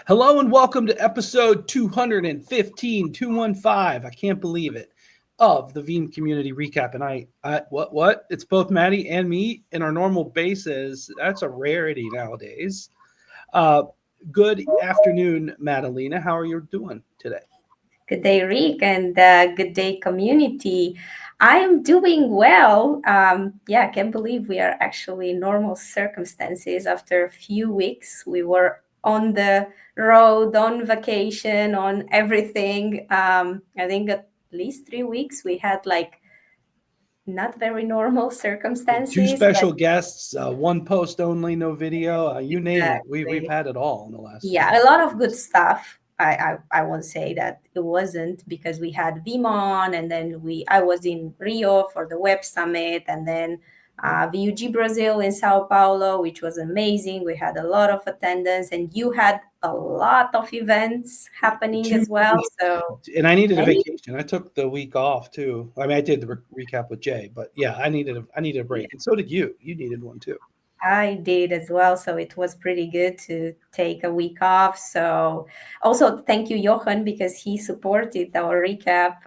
Hello and welcome to episode 215, 215. I can't believe it, of the Veeam Community Recap. And what? It's both Maddie and me in our normal bases. That's a rarity nowadays. Uh, Good afternoon, Madalena. How are you doing today? Good day, Rick, and good day, community. I am doing well. I can't believe we are actually in normal circumstances. After a few weeks, we were on the road, on vacation, on everything. I think at least 3 weeks we had like not very normal Two circumstances, but special guests, one post only, no video. You name it. We've exactly. had it all in the last Yeah, a lot of good 3 weeks. stuff. I won't say that it wasn't because we had Vimon and then I was in Rio for the Web Summit and then VUG Brazil in Sao Paulo, which was amazing. We had a lot of attendance and you had a lot of events happening Two as well. So and I needed a any vacation. I took the week off too. I mean, I did the recap with Jay, but yeah, I needed a break, and so did you. You needed one too. I did as well, so it was pretty good to take a week off. So, also thank you, Johan, because he supported our recap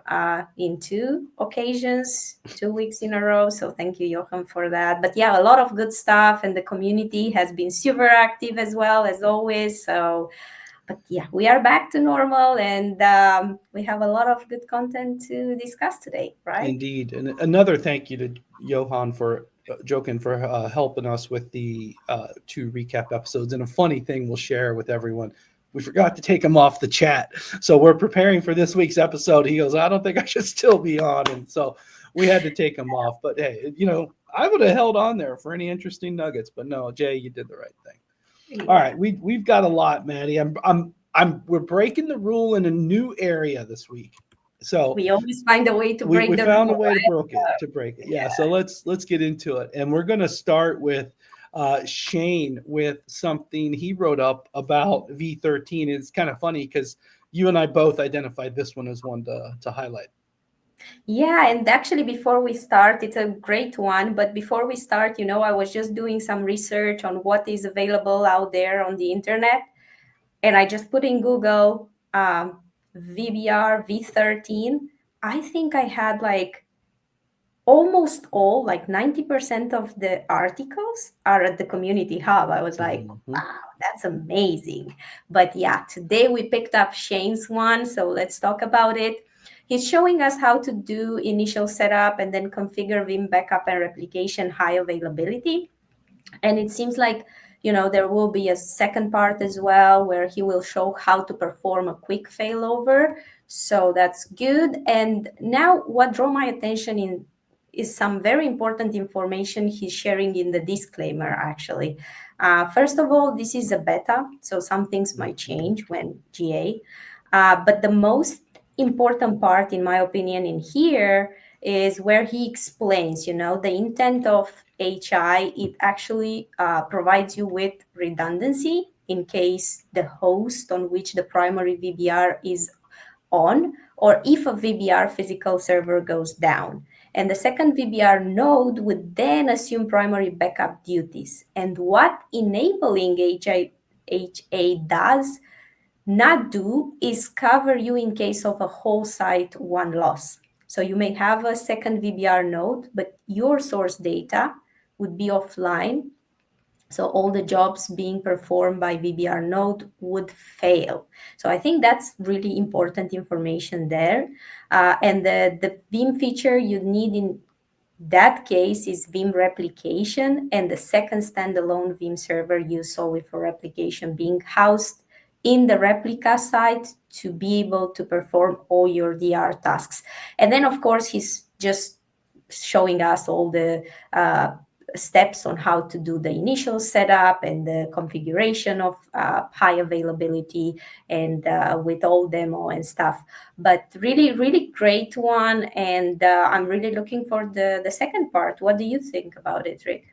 in two occasions, 2 weeks in a row. So, thank you, Johan, for that. But yeah, a lot of good stuff, and the community has been super active as well as always. So, but yeah, we are back to normal, and we have a lot of good content to discuss today, right? Indeed, and another thank you to Johan for joking for helping us with the two recap episodes. And a funny thing we'll share with everyone. We forgot to take him off the chat, so we're preparing for this week's episode. He goes, "I don't think I should still be on," and so we had to take him off. But hey, I would have held on there for any interesting nuggets. But no, Jay, you did the right thing. All Yeah. right, we've got a lot, Maddie. We're breaking the rule in a new area this week. So We always find a way to we break the found a rule, way to right? broke it to break it. Yeah. So let's get into it, and we're gonna start with Shane with something he wrote up about V13. It's kind of funny because you and I both identified this one as one to highlight. Yeah, and actually, before we start, it's a great one. But before we start, I was just doing some research on what is available out there on the internet. And I just put in Google VBR V13. I think I had like almost all, like 90% of the articles are at the community hub. I was like, Mm-hmm. wow, that's amazing. But yeah, today we picked up Shane's one. So let's talk about it. He's showing us how to do initial setup and then configure Vim backup and replication high availability. And it seems like, there will be a second part as well where he will show how to perform a quick failover. So that's good. And now what drew my attention in is some very important information he's sharing in the disclaimer, actually. First of all, this is a beta, so some things might change when GA. But the most important part, in my opinion, in here is where he explains, the intent of HI. It actually provides you with redundancy in case the host on which the primary VBR is on, or if a VBR physical server goes down. And the second VBR node would then assume primary backup duties. And what enabling HA does not do is cover you in case of a whole site one loss. So you may have a second VBR node, but your source data would be offline. So all the jobs being performed by VBR node would fail. So I think that's really important information there. And the Veeam feature you need in that case is Veeam replication, and the second standalone Veeam server used solely for replication being housed in the replica site to be able to perform all your DR tasks. And then, of course, he's just showing us all the steps on how to do the initial setup and the configuration of high availability and with all demo and stuff. But really, really great one. And I'm really looking for the second part. What do you think about it, Rick?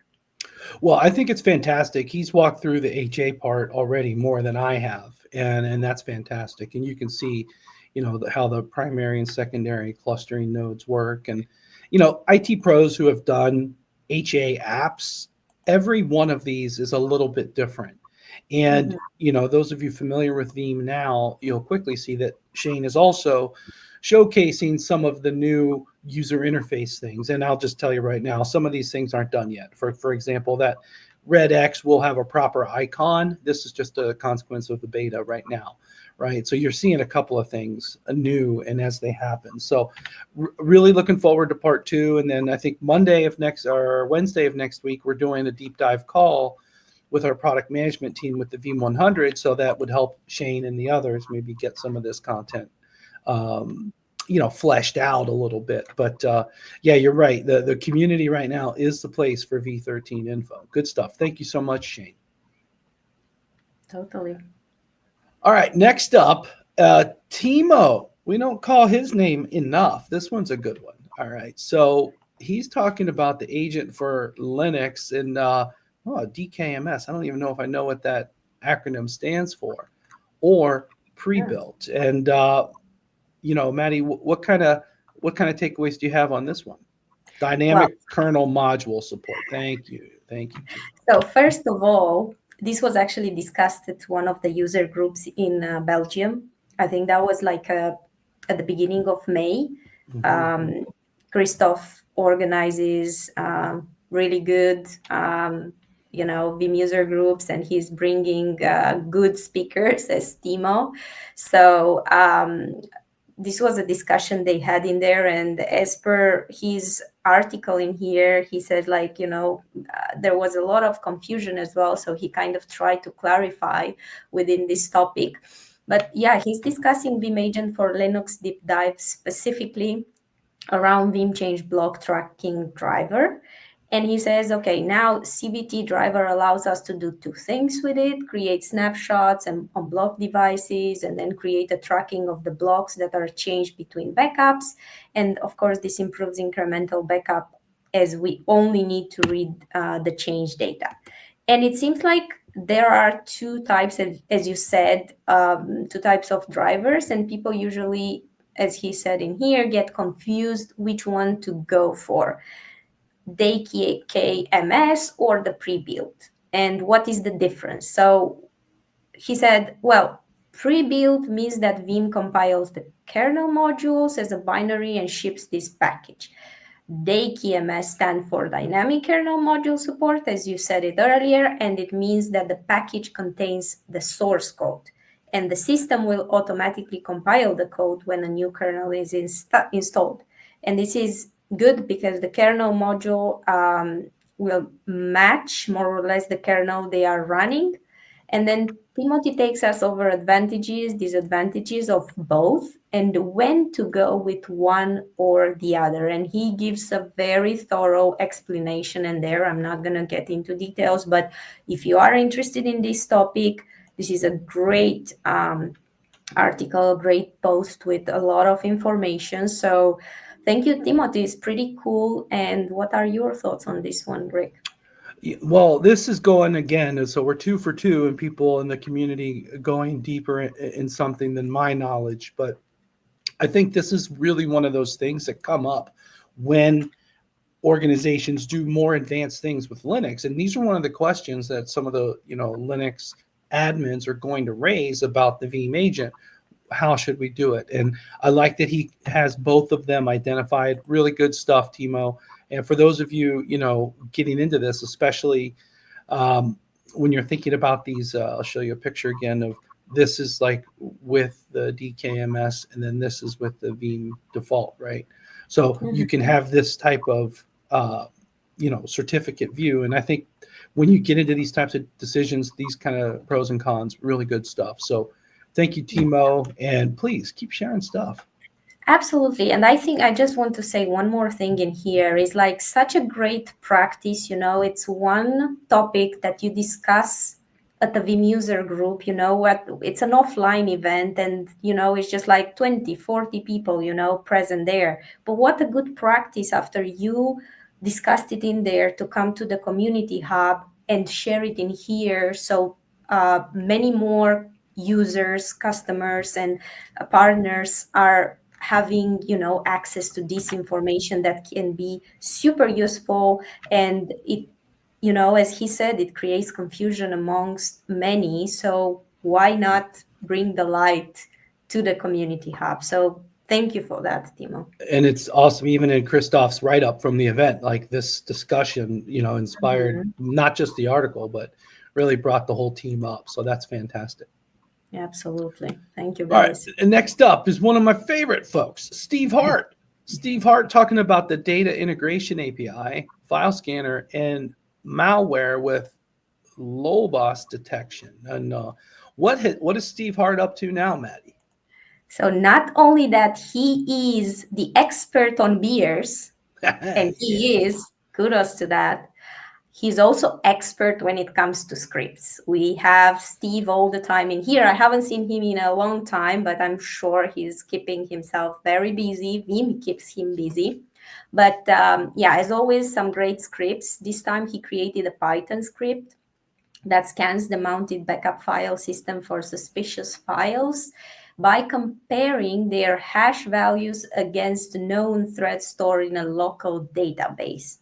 Well, I think it's fantastic. He's walked through the HA part already more than I have, and that's fantastic. And you can see, how the primary and secondary clustering nodes work, and IT pros who have done HA apps, every one of these is a little bit different. And, Mhm. those of you familiar with Veeam now, you'll quickly see that Shane is also showcasing some of the new user interface things. And I'll just tell you right now, some of these things aren't done yet. For example, that red X will have a proper icon. This is just a consequence of the beta right now, right? So you're seeing a couple of things new and as they happen. So really looking forward to part 2. And then I think Wednesday of next week, we're doing a deep dive call with our product management team with the Veeam 100. So that would help Shane and the others maybe get some of this content fleshed out a little bit. But yeah, you're right. The community right now is the place for V13 info. Good stuff. Thank you so much, Shane. Totally. All right, next up, Teemo. We don't call his name enough. This one's a good one. All right, so he's talking about the agent for Linux and DKMS. I don't even know if I know what that acronym stands for, or Yeah. Prebuilt. And Madi, what kind of takeaways do you have on this one? Well, Dynamic kernel module support. Thank you, Teemo. so first of all, this was actually discussed at one of the user groups in Belgium. I think that was like at the beginning of May. Um, Christoph organizes really good, Veeam user groups, and he's bringing good speakers as Teemo. So this was a discussion they had in there, and as per his article in here, he said there was a lot of confusion as well, so he kind of tried to clarify within this topic. But yeah, he's discussing Veeam Agent for Linux deep dive, specifically around Veeam change block tracking driver. And he says, okay, now CBT driver allows us to do 2 things with it: create snapshots and on block devices, and then create a tracking of the blocks that are changed between backups. And of course, this improves incremental backup, as we only need to read the change data. And it seems like there are 2 types, as you said, 2 types of drivers, and people usually, as he said in here, get confused which one to go for: DKMS or the pre-built, and what is the difference. So he said, well, pre-built means that Veeam compiles the kernel modules as a binary and ships this package. DKMS stands for Dynamic Kernel Module Support, as you said it earlier, and it means that the package contains the source code, and the system will automatically compile the code when a new kernel is installed. And this is good because the kernel module will match more or less the kernel they are running. And then Timothy takes us over advantages, disadvantages of both, and when to go with one or the other. And he gives a very thorough explanation in there. I'm not going to get into details, but if you are interested in this topic, this is a great article, a great post with a lot of information. So thank you, Timothy. It's pretty cool. And what are your thoughts on this one, Rick? Well, this is going again, so we're 2 for 2, and people in the community going deeper in something than my knowledge. But I think this is really one of those things that come up when organizations do more advanced things with Linux. And these are one of the questions that some of the Linux admins are going to raise about the Veeam agent. How should we do it? And I like that he has both of them identified. Really good stuff, Teemo. And for those of you, getting into this, especially when you're thinking about these, I'll show you a picture again of this is like with the DKMS, and then this is with the Veeam default, right? So you can have this type of, certificate view. And I think when you get into these types of decisions, these kind of pros and cons, really good stuff. So thank you, Teemo, and please keep sharing stuff. Absolutely. And I think I just want to say one more thing in here is like such a great practice. It's one topic that you discuss at the Veeam user group. It's an offline event, and it's just like 20, 40 people present there. But what a good practice after you discussed it in there to come to the community hub and share it in here, so many more users, customers, and partners are having access to this information that can be super useful. And it as he said, it creates confusion amongst many. So why not bring the light to the community hub? So thank you for that, Teemo. And it's awesome, even in Christoph's write-up from the event, like this discussion, inspired not just the article, but really brought the whole team up. So that's fantastic. Absolutely. Thank you, All right. guys. And next up is one of my favorite folks, Steve Hart. Steve Hart talking about the data integration API, file scanner, and malware with LOLBAS detection. And what is Steve Hart up to now, Madi? So not only that he is the expert on beers, and he is, kudos to that, he's also expert when it comes to scripts. We have Steve all the time in here. I haven't seen him in a long time, but I'm sure he's keeping himself very busy. Veeam keeps him busy. But as always, some great scripts. This time he created a Python script that scans the mounted backup file system for suspicious files by comparing their hash values against known threads stored in a local database.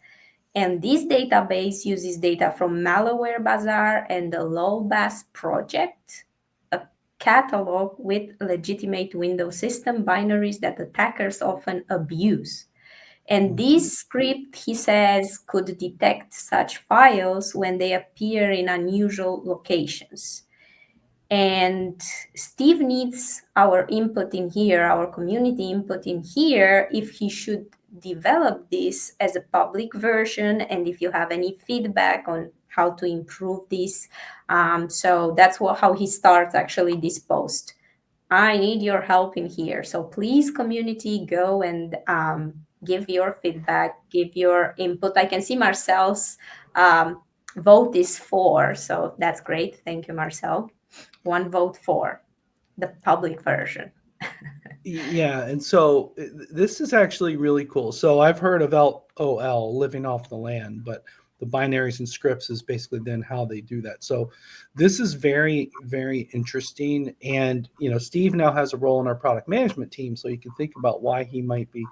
And this database uses data from Malware Bazaar and the LOLBAS project, a catalog with legitimate Windows system binaries that attackers often abuse. And this script, he says, could detect such files when they appear in unusual locations. And Steve needs our input in here, our community input in here, if he should develop this as a public version and if you have any feedback on how to improve this. So that's how he starts actually this post. I need your help in here. So please, community, go and give your feedback, give your input. I can see Marcel's vote is 4. So that's great. Thank you, Marcel. 1 vote for the public version. Yeah, and so this is actually really cool. So I've heard of LOL, living off the land, but the binaries and scripts is basically then how they do that. So this is very, very interesting. And, Steve now has a role in our product management team, so you can think about why he might be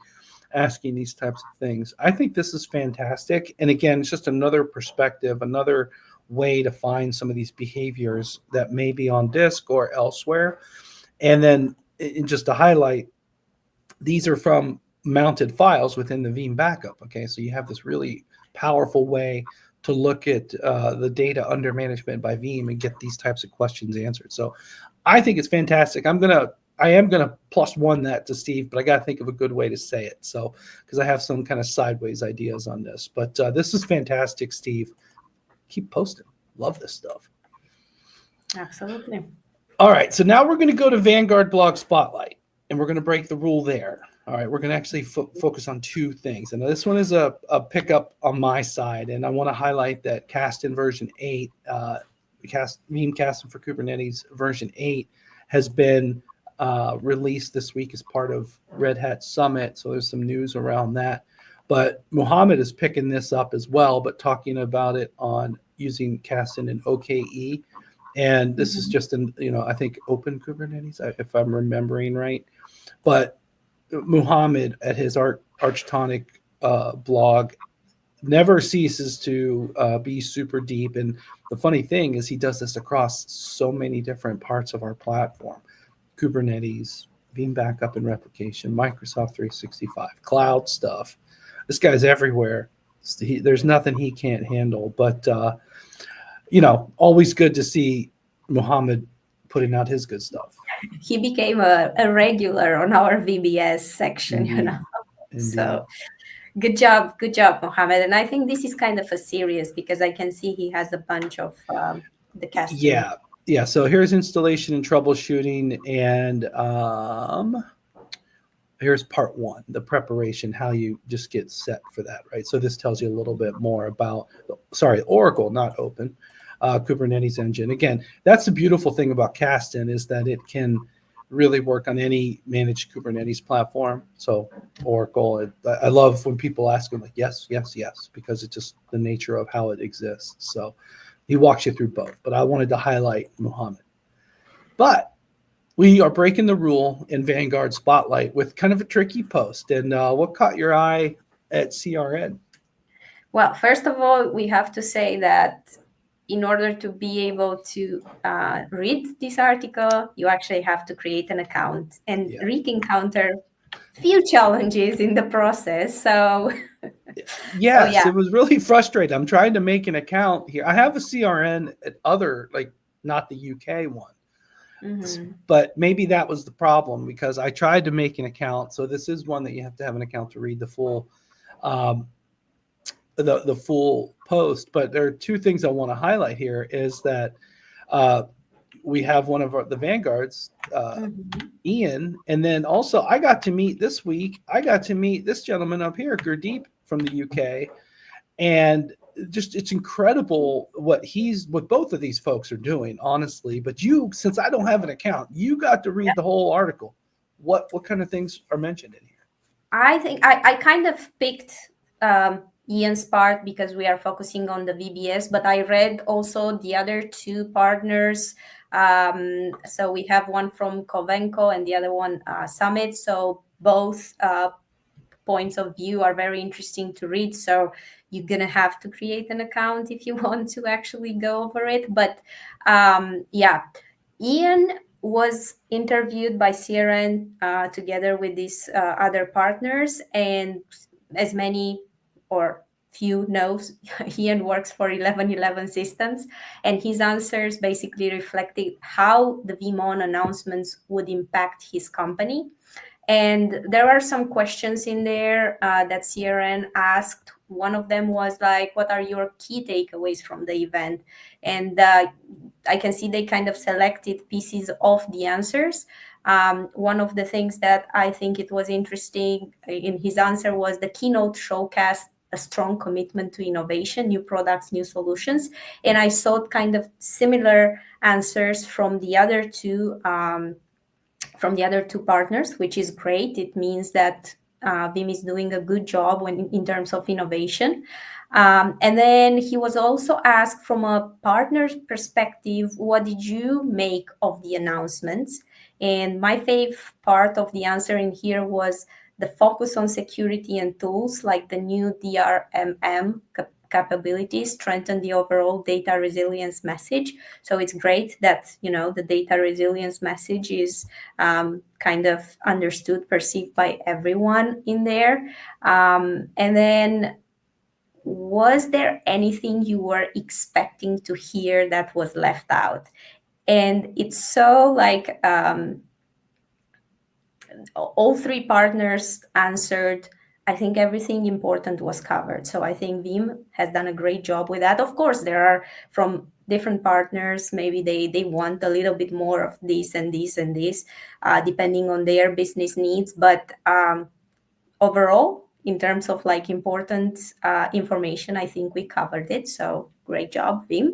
asking these types of things. I think this is fantastic. And again, it's just another perspective, another way to find some of these behaviors that may be on disk or elsewhere. And then just to highlight, these are from mounted files within the Veeam backup. Okay, so you have this really powerful way to look at the data under management by Veeam and get these types of questions answered. So I think it's fantastic. I am gonna +1 that to Steve, but I got to think of a good way to say it. So because I have some kind of sideways ideas on this, but this is fantastic, Steve. Keep posting. Love this stuff. Absolutely. All right, so now we're going to go to Vanguard Blog Spotlight, and we're going to break the rule there. All right, we're going to actually focus on 2 things. And this one is a pickup on my side, and I want to highlight that Kasten version 8, Veeam Kasten for Kubernetes version 8 has been released this week as part of Red Hat Summit, so there's some news around that. But Muhammad is picking this up as well, but talking about it on using Kasten and OKE. And this is just I think Open Kubernetes, if I'm remembering right. But Muhammad at his Archtonic blog never ceases to be super deep. And the funny thing is he does this across so many different parts of our platform: Kubernetes, Veeam Backup and Replication, Microsoft 365, cloud stuff. This guy's everywhere. There's nothing he can't handle. But always good to see Muhammad putting out his good stuff. He became a regular on our VBS section, Indeed. So good job, Muhammad. And I think this is kind of a serious, because I can see he has a bunch of the Kasten. Yeah. So here's installation and troubleshooting, and here's part 1, the preparation, how you just get set for that, right? So this tells you a little bit more about, Oracle, not Open, Kubernetes engine. Again, that's the beautiful thing about Kasten, is that it can really work on any managed Kubernetes platform. So Oracle, I love when people ask him, like, yes, because it's just the nature of how it exists. So he walks you through both, but I wanted to highlight Muhammad. But we are breaking the rule in Vanguard Spotlight with kind of a tricky post. And what caught your eye at CRN? Well, first of all, we have to say that in order to be able to read this article, you actually have to create an account. And Yeah. Rick encountered few challenges in the process. So, so Yes, yeah. it was really frustrating. I'm trying to make an account here. I have a CRN at other, like not the UK one, Mm-hmm. but maybe that was the problem because I tried to make an account. So this is one that you have to have an account to read the full, um, the full post. But there are two things I want to highlight here is that uh, we have one of the vanguards, Mm-hmm. Ian, and then also I got to meet this week. I got to meet this gentleman up here, Gurdeep from the UK, and just it's incredible what both of these folks are doing, honestly. But you, since I don't have an account, you got to read the whole article. What kind of things are mentioned in here? I think I kind of picked Ian's part because we are focusing on the VBS, but I read also the other two partners. So we have one from Covenco and the other one Summit. So both points of view are very interesting to read. So you're going to have to create an account if you want to actually go over it. But yeah, Ian was interviewed by CRN together with these other partners, and as many or few knows, Ian works for 1111 Systems, and his answers basically reflected how the Veeam announcements would impact his company. And there are some questions in there that CRN asked. One of them was like, what are your key takeaways from the event? And I can see they kind of selected pieces of the answers. One of the things that I think it was interesting in his answer was the keynote showcased a strong commitment to innovation, new products, new solutions. And I saw kind of similar answers from the other two partners, which is great. It means that Veeam is doing a good job in terms of innovation. And then he was also asked from a partner's perspective, what did you make of the announcements? And my favorite part of the answer in here was the focus on security and tools like the new DRMM capabilities strengthen the overall data resilience message. So it's great that, the data resilience message is kind of understood, perceived by everyone in there. And then, was there anything you were expecting to hear that was left out? And it's so like all three partners answered. I think everything important was covered. So I think Veeam has done a great job with that. Of course, there are from different partners, maybe they want a little bit more of this and this and this, depending on their business needs. But overall, in terms of like important information, I think we covered it. So great job, Veeam.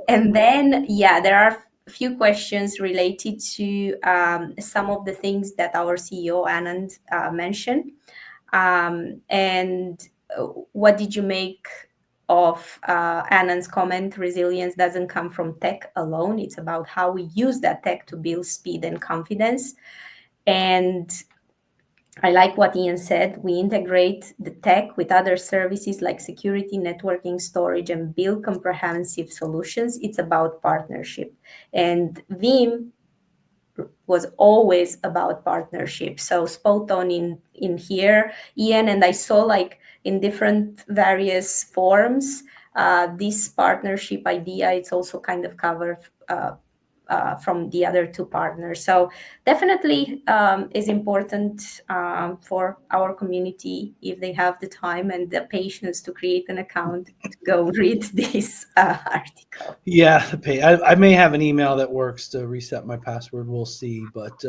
And then, yeah, there are a few questions related to some of the things that our CEO Anand mentioned. And what did you make of Anand's comment? Resilience doesn't come from tech alone. It's about how we use that tech to build speed and confidence. And I like what Ian said. We integrate the tech with other services like security, networking, storage, and build comprehensive solutions. It's about partnership. And Veeam was always about partnership. So spot on in here, Ian. And I saw like in different various forms, this partnership idea, it's also kind of covered from the other two partners. So definitely is important for our community if they have the time and the patience to create an account to go read this article. Yeah, I may have an email that works to reset my password. We'll see. But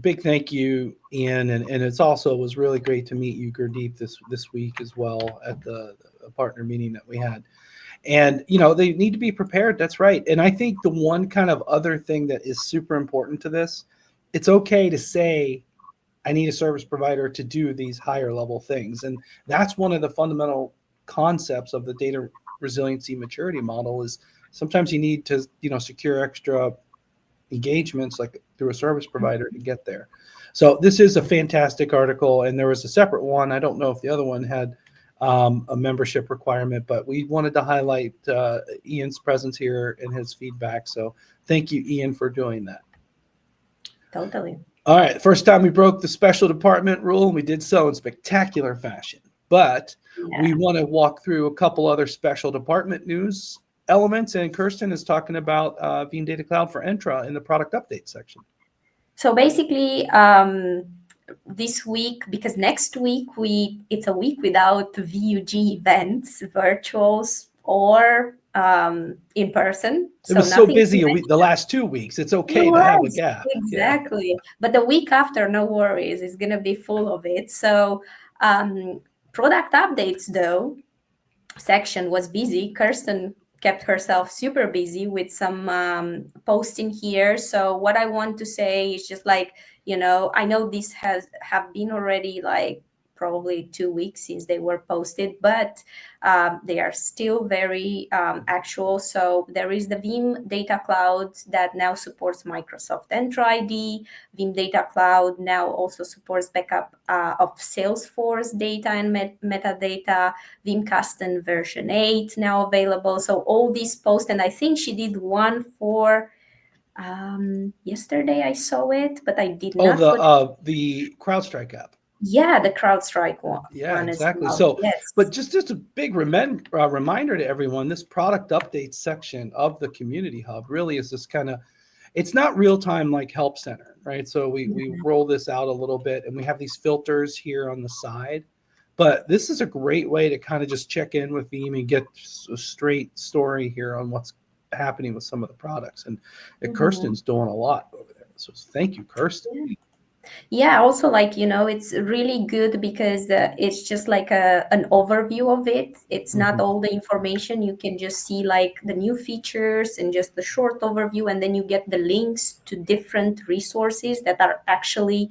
big thank you, Ian, and it's also it was really great to meet you, Gurdeep, this week as well at the partner meeting that we had. And they need to be prepared. That's right. And I think the one kind of other thing that is super important to this, it's okay to say, I need a service provider to do these higher level things, and that's one of the fundamental concepts of the data resiliency maturity model is sometimes you need to secure extra engagements like through a service provider to get there. So this is a fantastic article, and there was a separate one. I don't know if the other one had a membership requirement, but we wanted to highlight Ian's presence here and his feedback. So thank you, Ian, for doing that. Totally. All right, first time we broke the special department rule, and we did so in spectacular fashion. But we want to walk through a couple other special department news elements, and Kirsten is talking about Veeam Data Cloud for Entra in the product update section. So basically, this week, because next week it's a week without VUG events, virtuals or in person. It was so busy the last 2 weeks. It's okay to have a gap. Exactly. Yeah. But the week after, no worries. It's going to be full of it. So product updates, though, section was busy. Kirsten kept herself super busy with some posting here. So what I want to say is just like, I know this have been already like probably 2 weeks since they were posted, but they are still very actual. So there is the Veeam Data Cloud that now supports Microsoft Entra ID. Veeam Data Cloud now also supports backup of Salesforce data and metadata. Veeam Custom version 8 now available. So all these posts, and I think she did one for yesterday. I saw it, but I did not. The CrowdStrike app. Yeah, the CrowdStrike one. Yeah, exactly. Well. So, yes. But just a big reminder to everyone, this product update section of the Community Hub really is this kind of, it's not real time like Help Center, right? So we roll this out a little bit, and we have these filters here on the side. But this is a great way to kind of just check in with Veeam and get a straight story here on what's happening with some of the products. And Kirsten's doing a lot over there. So thank you, Kirsten. Yeah, also like, it's really good because it's just like an overview of it. It's not all the information. You can just see like the new features and just the short overview, and then you get the links to different resources that are actually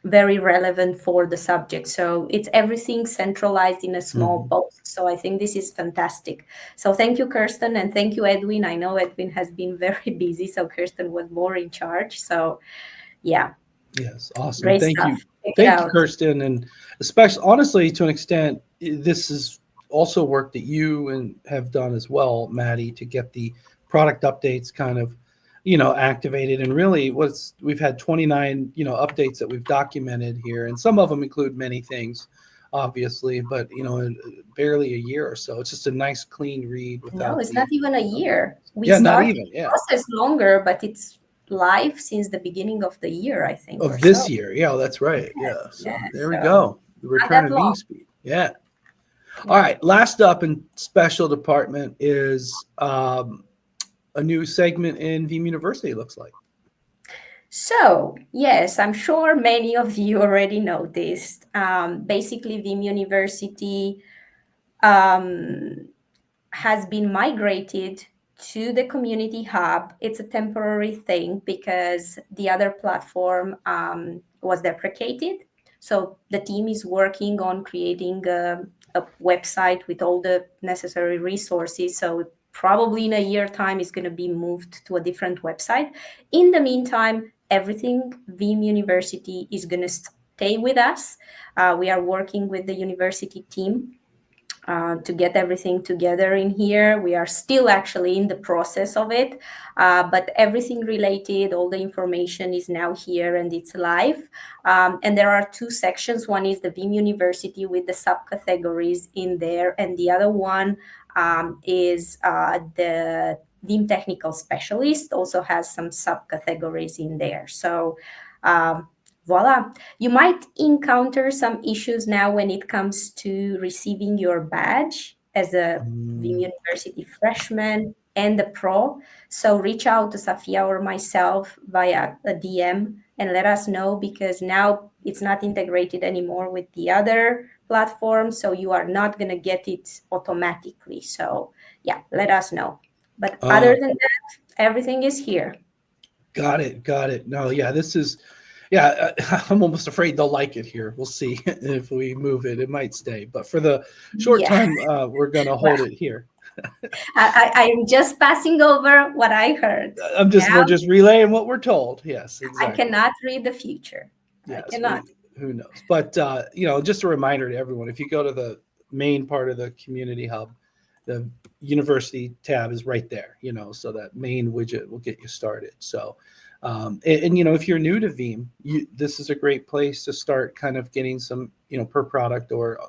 very relevant for the subject. So it's everything centralized in a small post. So I think this is fantastic. So thank you, Kirsten, and thank you, Edwin. I know Edwin has been very busy, so Kirsten was more in charge. So yeah. Yes, awesome. Great Thank stuff. you. Thank you, Kirsten. And especially, honestly, to an extent, this is also work that you have done as well, Madi, to get the product updates kind of, activated. And really, we've had 29, updates that we've documented here, and some of them include many things, obviously, but barely a year or so. It's just a nice, clean read. No, it's not even a year. We not even. Yeah, the process longer, but it's live since the beginning of the year, I think. Of this year. Yeah, that's right. Yeah. So there we go. The return of Veeam speed. Yeah. All right. Last up in special department is a new segment in Veeam University, it looks like. So, yes, I'm sure many of you already noticed. Basically, Veeam University has been migrated to the Community Hub. It's a temporary thing because the other platform was deprecated. So the team is working on creating a website with all the necessary resources. So probably in a year time, it's going to be moved to a different website. In the meantime, everything Veeam University is going to stay with us. We are working with the university team to get everything together in here. We are still actually in the process of it, but everything related, all the information is now here and it's live. And there are two sections. One is the Veeam University with the subcategories in there, and the other one is the Veeam Technical Specialist, also has some subcategories in there. So voila. You might encounter some issues now when it comes to receiving your badge as a Veeam University freshman and the pro. So reach out to Safia or myself via a DM and let us know, because now it's not integrated anymore with the other platform. So you are not going to get it automatically. So yeah, let us know. But other than that, everything is here. Got it. No, yeah, this is... Yeah, I'm almost afraid they'll like it here. We'll see if we move it. It might stay. But for the short time, we're going to hold it here. I'm just passing over what I heard. We're just relaying what we're told. Yes, exactly. I cannot read the future. Yes, I cannot. who knows? But just a reminder to everyone: if you go to the main part of the community hub, the university tab is right there. So that main widget will get you started. So, if you're new to Veeam, this is a great place to start kind of getting some per product or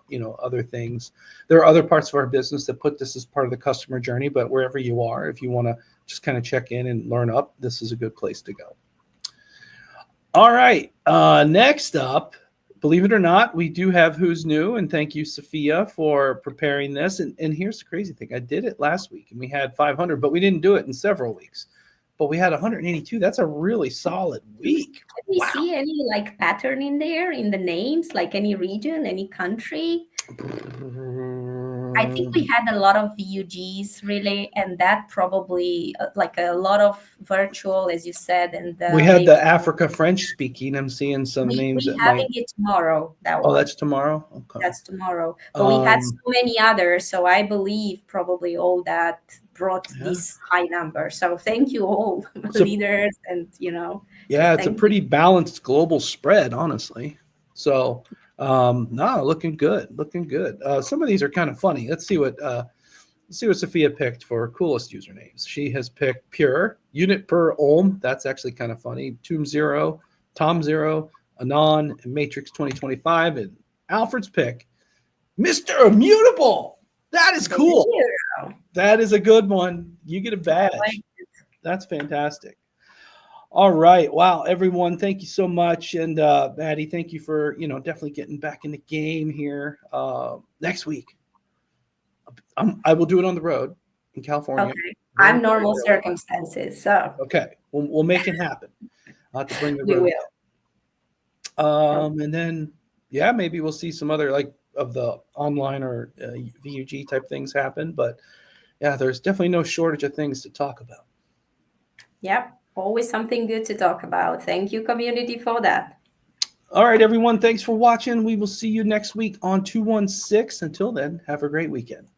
other things. There are other parts of our business that put this as part of the customer journey, but wherever you are, if you want to just kind of check in and learn up, this is a good place to go. All right. Next up, believe it or not, we do have Who's New, and thank you, Sophia, for preparing this. And here's the crazy thing. I did it last week, and we had 500, but we didn't do it in several weeks. But we had 182. That's a really solid week. Can you see any pattern in there in the names, like any region, any country? I think we had a lot of VUGs really, and that probably a lot of virtual, as you said. And we had the Africa French speaking. I'm seeing some names. We're having it tomorrow. That's tomorrow? Okay. That's tomorrow. But we had so many others, so I believe probably all that brought this high number. So thank you all, leaders, and Yeah, it's a pretty balanced global spread, honestly. So looking good. Some of these are kind of funny. Let's see what Sophia picked for coolest usernames. She has picked Pure, Unit Per Ohm. That's actually kind of funny. Tomb Zero, Tom Zero, Anon, and Matrix 2025. And Alfred's pick, Mr. Immutable. That is cool. That is a good one. You get a badge. That's fantastic. All right. Wow, everyone, thank you so much. And Maddie, thank you for, definitely getting back in the game here. Next week, I will do it on the road in California. Okay. I'm normal circumstances, so. Okay. We'll make it happen. I'll have to bring the road. We will. And then, maybe we'll see some other of the online or VUG type things happen. But there's definitely no shortage of things to talk about. Yep. Always something good to talk about. Thank you, community, for that. All right, everyone. Thanks for watching. We will see you next week on 216. Until then, have a great weekend.